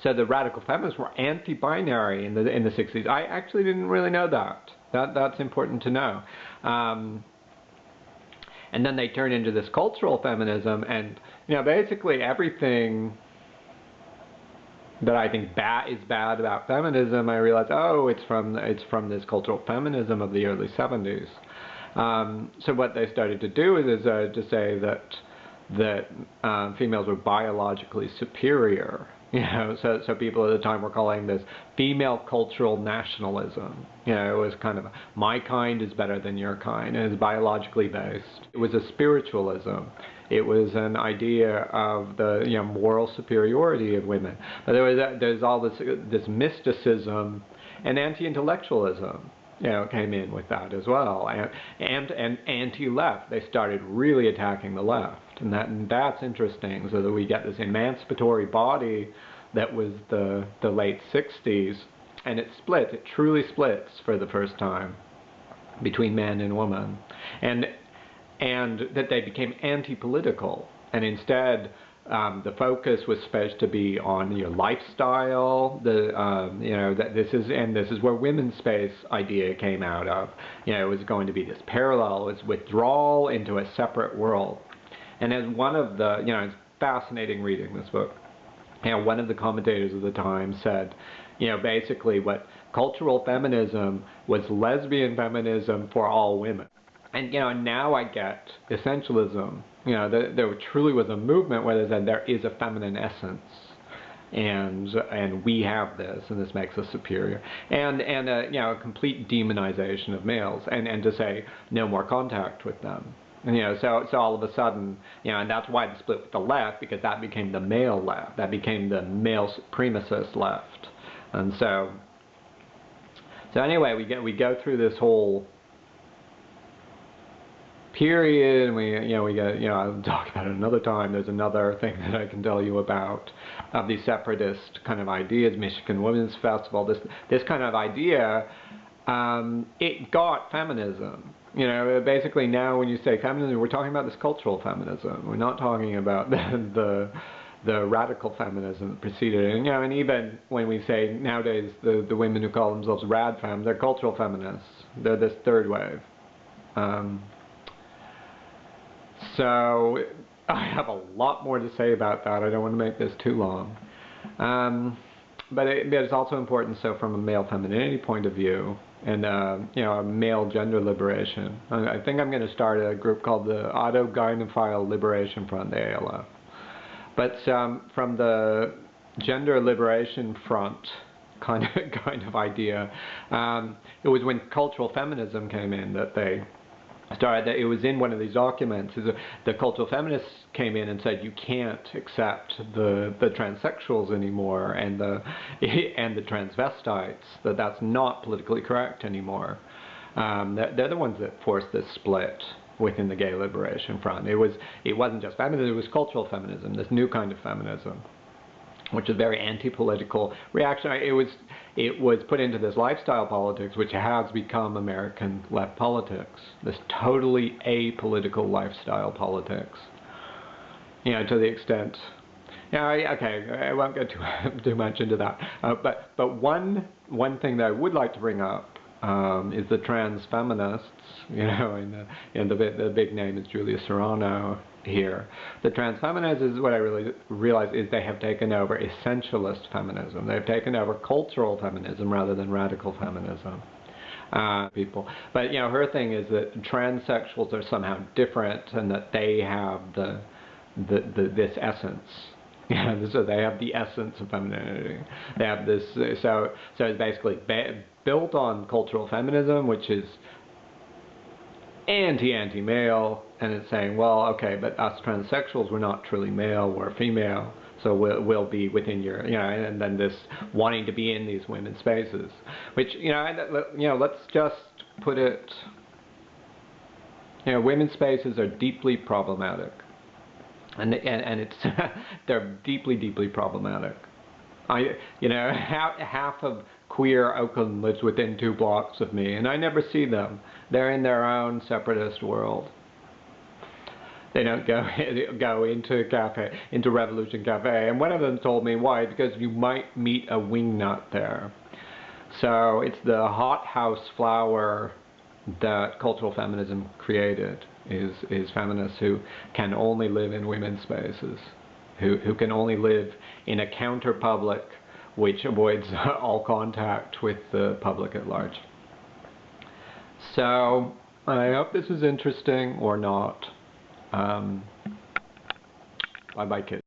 So the radical feminists were anti-binary in the 60s. I actually didn't really know that. That's important to know. And then they turned into this cultural feminism, and basically everything that I think is bad about feminism, I realized, oh, it's from this cultural feminism of the early 70s. So what they started to do is to say that females were biologically superior. So people at the time were calling this female cultural nationalism. It was kind of my kind is better than your kind, and it's biologically based. It was a spiritualism. It was an idea of the moral superiority of women. But there's all this mysticism and anti-intellectualism. Came in with that as well, and anti-left. They started really attacking the left, and that's interesting. So that we get this emancipatory body that was the late 60s, and it truly splits for the first time between man and woman, and that they became anti-political, and instead the focus was supposed to be on your lifestyle. This is where women's space idea came out of. It was going to be this parallel, it was withdrawal into a separate world. And as one of the, it's fascinating reading this book. One of the commentators of the time said, basically what cultural feminism was lesbian feminism for all women. And now I get essentialism. There truly was a movement where they said there is a feminine essence, and we have this, and this makes us superior, and a complete demonization of males, and to say no more contact with them. And, so all of a sudden, and that's why the split with the left, because that became the male left, that became the male supremacist left, and so anyway, we go through this whole period, and we get, I'll talk about it another time. There's another thing that I can tell you about of these separatist kind of ideas, Michigan Women's Festival, this kind of idea, it got feminism. Basically now when you say feminism, we're talking about this cultural feminism. We're not talking about the radical feminism that preceded it. And even when we say nowadays the women who call themselves rad femme, they're cultural feminists. They're this third wave. So I have a lot more to say about that. I don't want to make this too long. But it's also important, so from a male femininity point of view, and a male gender liberation. I think I'm going to start a group called the Autogynephile Liberation Front, the ALF. But from the gender liberation front kind of idea, it was when cultural feminism came in that they started. It was in one of these documents. The cultural feminists came in and said you can't accept the transsexuals anymore and the transvestites. That's not politically correct anymore. They're the ones that forced this split within the gay liberation front. It wasn't just feminism. It was cultural feminism. This new kind of feminism, which is very anti-political, reactionary. It was put into this lifestyle politics, which has become American left politics. This totally apolitical lifestyle politics. To the extent. I won't get too much into that. But one thing that I would like to bring up is the trans feminists. And the big name is Julia Serrano here. The trans feminists is what I really realize is they have taken over essentialist feminism. They've taken over cultural feminism rather than radical feminism. People, but her thing is that transsexuals are somehow different, and that they have this essence. So they have the essence of femininity. They have this. So it's basically built on cultural feminism, which is anti-male, and it's saying, well, okay, but us transsexuals, we're not truly male, we're female, so we'll be within your, and then this wanting to be in these women's spaces, which, let's just put it, women's spaces are deeply problematic, and it's they're deeply problematic. Half of queer Oakland lives within 2 blocks of me, and I never see them. They're in their own separatist world. They don't go into Revolution Cafe. And one of them told me why, because you might meet a wingnut there. So it's the hothouse flower that cultural feminism created, is feminists who can only live in women's spaces, who can only live in a counter public which avoids all contact with the public at large. So I hope this is interesting or not. Bye bye, kids.